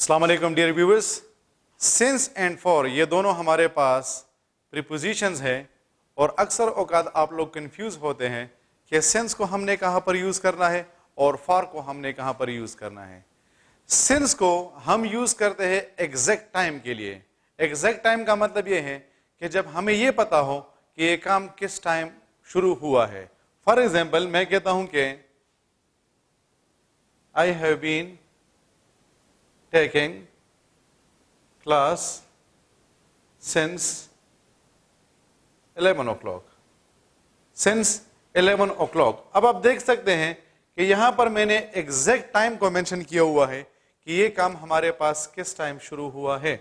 अस्सलाम वालेकुम dear viewers. Since and for ये दोनों हमारे पास प्रीपोजिशंस है और अक्सर औकात आप लोग कंफ्यूज होते हैं कि सिंस को हमने कहाँ पर यूज़ करना है और फॉर को हमने कहाँ पर यूज़ करना है। सिंस को हम यूज़ करते हैं एग्जैक्ट टाइम के लिए। एग्जैक्ट टाइम का मतलब ये है कि जब हमें ये पता हो कि ये काम किस टाइम शुरू हुआ है। फॉर एग्जाम्पल मैं कहता हूं कि I have been taking class since 11 o'clock, since 11 o'clock। अब आप देख सकते हैं कि यहां पर मैंने एग्जैक्ट टाइम को मेंशन किया हुआ है कि ये काम हमारे पास किस टाइम शुरू हुआ है।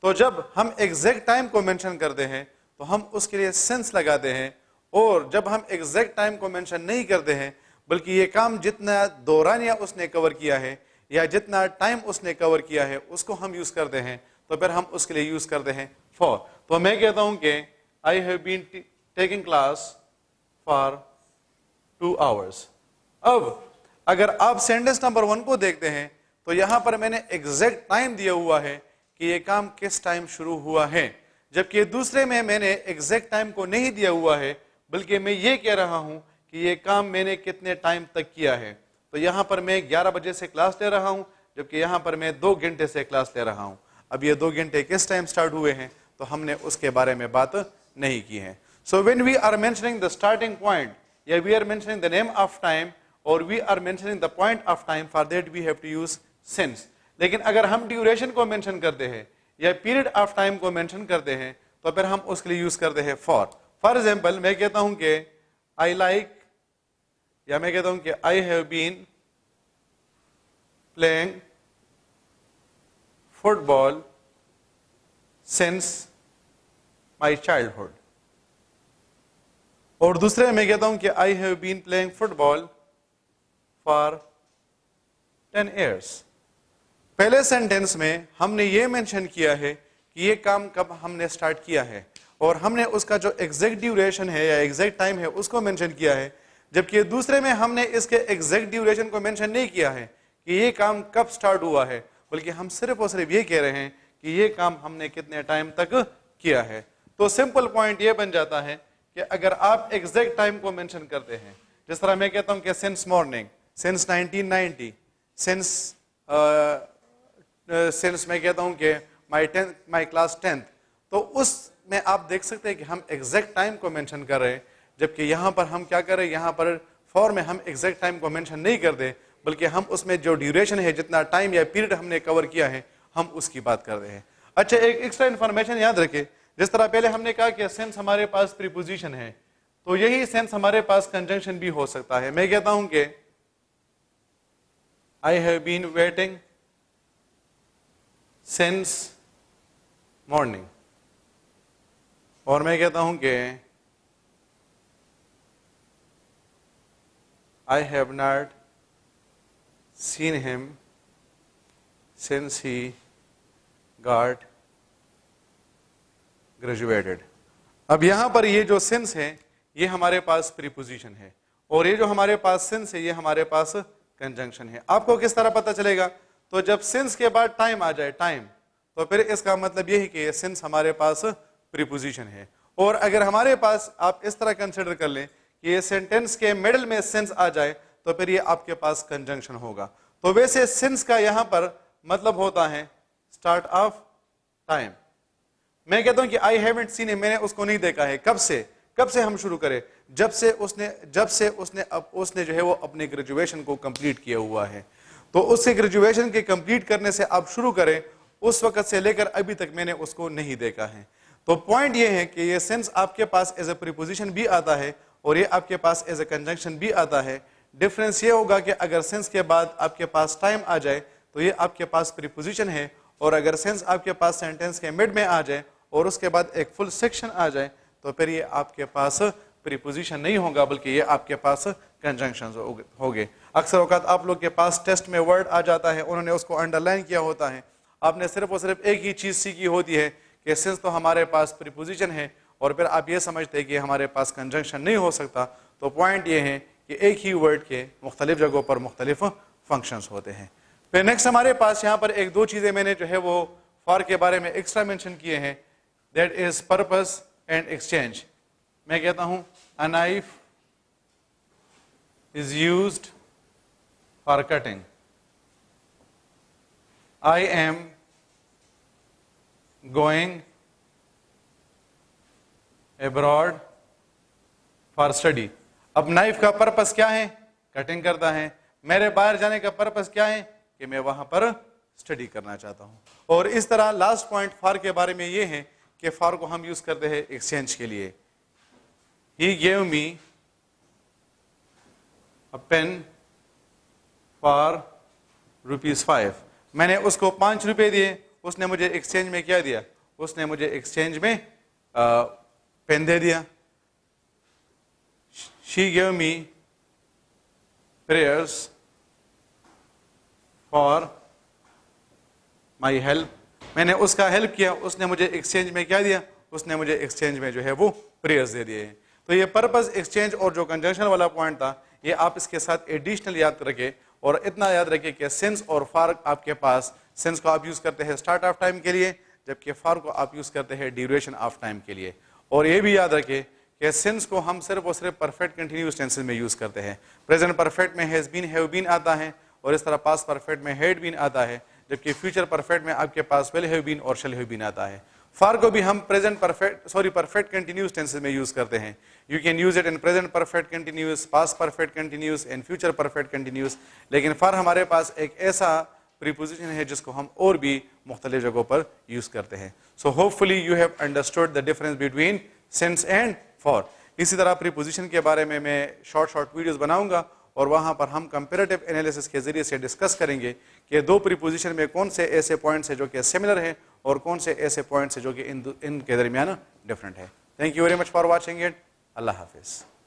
तो जब हम एग्जैक्ट टाइम को मेंशन करते हैं तो हम उसके लिए सिंस लगाते हैं, और जब हम एग्जैक्ट टाइम को मेंशन नहीं करते हैं बल्कि ये काम जितना दौरानिया उसने कवर किया है या जितना टाइम उसने कवर किया है उसको हम यूज करते हैं, तो फिर हम उसके लिए यूज करते हैं फॉर। तो मैं कहता हूं कि I have been taking class for 2 hours। अब अगर आप सेंटेंस नंबर 1 को देखते हैं तो यहां पर मैंने एग्जैक्ट टाइम दिया हुआ है कि ये काम किस टाइम शुरू हुआ है, जबकि दूसरे में मैंने एग्जैक्ट टाइम को नहीं दिया हुआ है बल्कि मैं ये कह रहा हूं कि ये काम मैंने कितने टाइम तक किया है। तो यहां पर मैं 11 बजे से क्लास ले रहा हूं जबकि यहां पर मैं 2 घंटे से क्लास ले रहा हूं। अब ये 2 घंटे किस टाइम स्टार्ट हुए हैं तो हमने उसके बारे में बात नहीं की है। So when we are mentioning the starting point या we are mentioning the name of time और we are mentioning the point of time, for that we have to use since. लेकिन अगर हम ड्यूरेशन को मेंशन करते हैं या period of time को मेंशन करते हैं तो फिर हम उसके लिए यूज करते हैं फॉर। फॉर एग्जाम्पल मैं कहता हूं कि आई लाइक, या मैं कहता हूं कि I have been playing football since my childhood, और दूसरे मैं कहता हूं कि I have been playing football for 10 years। पहले सेंटेंस में हमने ये मेंशन किया है कि ये काम कब हमने स्टार्ट किया है और हमने उसका जो एग्जैक्ट ड्यूरेशन है या एग्जैक्ट टाइम है उसको मेंशन किया है, जबकि दूसरे में हमने इसके एग्जैक्ट ड्यूरेशन को मेंशन नहीं किया है कि ये काम कब स्टार्ट हुआ है, बल्कि हम सिर्फ और सिर्फ ये कह रहे हैं कि ये काम हमने कितने टाइम तक किया है। तो सिंपल पॉइंट ये बन जाता है कि अगर आप एग्जैक्ट टाइम को मेंशन करते हैं, जिस तरह मैं कहता हूं कि सिंस मॉर्निंग, सिंस 1990, सिंस मैं कहता हूं कि माई क्लास 10th, तो उसमें आप देख सकते हैं कि हम एग्जैक्ट टाइम को मेंशन कर रहे हैं, जबकि यहां पर हम क्या कर रहे हैं, यहां पर फॉर में हम एग्जैक्ट टाइम को मेंशन नहीं करते बल्कि हम उसमें जो ड्यूरेशन है, जितना टाइम या पीरियड हमने कवर किया है, हम उसकी बात कर रहे हैं। अच्छा, एक एक्स्ट्रा इंफॉर्मेशन याद रखें, जिस तरह पहले हमने कहा कि सेंस हमारे पास प्रीपोजिशन है, तो यही सेंस हमारे पास कंजंक्शन भी हो सकता है। मैं कहता हूं कि I have been waiting since morning, और मैं कहता हूं कि I have not seen him since he got graduated. अब यहां पर ये जो सिंस है ये हमारे पास प्रीपोजिशन है और ये जो हमारे पास सिंस है ये हमारे पास कंजंक्शन है। आपको किस तरह पता चलेगा? तो जब सिंस के बाद टाइम आ जाए, टाइम, तो फिर इसका मतलब ये है कि सिंस हमारे पास प्रीपोजिशन है। और अगर हमारे पास, आप इस तरह कंसिडर कर लें कि ये सेंटेंस के मिडिल में सिंस आ जाए तो फिर ये आपके पास कंजंक्शन होगा। तो वैसे सिंस का यहां पर मतलब होता है स्टार्ट ऑफ टाइम। मैं कहता हूं कि आई हैवंट सीन हिम, मैंने उसको नहीं देखा है। कब से हम शुरू करें? जब से उसने जो है वो अपने ग्रेजुएशन को कंप्लीट किया हुआ है। तो उससे ग्रेजुएशन के कंप्लीट करने से आप शुरू करें, उस वक्त से लेकर अभी तक मैंने उसको नहीं देखा है। तो पॉइंट ये है कि ये सेंस आपके पास एज ए प्रीपोजिशन भी आता है और ये आपके पास एज ए कंजंक्शन भी आता है। डिफरेंस ये होगा कि अगर सेंस के बाद आपके पास टाइम आ जाए तो ये आपके पास प्रीपोजिशन है, और अगर सेंस आपके पास सेंटेंस के मिड में आ जाए और उसके बाद एक फुल सेक्शन आ जाए तो फिर ये आपके पास प्रीपोजिशन नहीं होगा बल्कि ये आपके पास कंजंक्शन होंगे। अक्सर औकात आप लोग के पास टेस्ट में वर्ड आ जाता है, उन्होंने उसको अंडरलाइन किया होता है, आपने सिर्फ और सिर्फ एक ही चीज सीखी होती है कि सिंस तो हमारे पास प्रीपोजिशन है, और फिर आप ये समझते हैं कि हमारे पास कंजंक्शन नहीं हो सकता। तो पॉइंट ये है कि एक ही वर्ड के मुख्तलिफ जगहों पर मुख्तलिफ फंक्शंस होते हैं। फिर नेक्स्ट हमारे पास यहां पर एक दो चीजें मैंने जो है वो फॉर के बारे में एक्स्ट्रा मेंशन किए हैं, that is purpose and exchange. मैं कहता हूं a knife is used for cutting, I am going abroad for study. अब नाइफ का पर्पस क्या है? कटिंग करता है। मेरे बाहर जाने का पर्पस क्या है? कि मैं वहां पर स्टडी करना चाहता हूं। और इस तरह लास्ट पॉइंट फॉर के बारे में ये है कि फॉर को हम यूज करते हैं एक्सचेंज के लिए। He gave me a pen for ₹5। मैंने उसको 5 रुपए दिए, उसने मुझे एक्सचेंज में क्या दिया? उसने मुझे एक्सचेंज में पेन दे दिया। She gave me prayers for my help। मैंने उसका हेल्प किया, उसने मुझे एक्सचेंज में क्या दिया? उसने मुझे एक्सचेंज में जो है वो प्रेयर्स दे दिए हैं। तो ये पर्पस, एक्सचेंज और जो कंजंक्शन वाला पॉइंट था, ये आप इसके साथ एडिशनल याद रखें। और इतना याद रखें कि सिंस और फॉर आपके पास, सिंस को आप यूज करते हैं स्टार्ट ऑफ टाइम के लिए, जबकि फॉर को आप यूज करते हैं ड्यूरेशन ऑफ टाइम के लिए। और ये भी याद रखें कि सिंस को हम सिर्फ और सिर्फ परफेक्ट कंटिन्यूअस टेंसेस में यूज करते हैं। प्रेजेंट परफेक्ट में हैज बीन, हैव बीन आता है, और इस तरह पास्ट परफेक्ट में हैड बीन आता है, जबकि फ्यूचर परफेक्ट में आपके पास विल हैव बीन और शैल हैव बीन आता है। फॉर को भी हम present perfect perfect continuous tenses में यूज करते हैं। You can use it in present perfect continuous, past perfect continuous and future perfect continuous. लेकिन फॉर हमारे पास एक ऐसा प्रीपोजिशन है जिसको हम और भी मुख्तलिफ जगहों पर यूज करते हैं। So hopefully you have understood the difference between since and for. इसी तरह प्रीपोजिशन के बारे में मैं शॉर्ट वीडियोस बनाऊंगा, और वहां पर हम कंपैरेटिव एनालिसिस के जरिए से डिस्कस करेंगे कि दो प्रीपोजिशन में कौन से ऐसे पॉइंट्स हैं जो कि सिमिलर हैं और कौन से ऐसे पॉइंट्स हैं जो कि इनके दरमियान डिफरेंट है। Thank you very much for watching it. Allah Hafiz.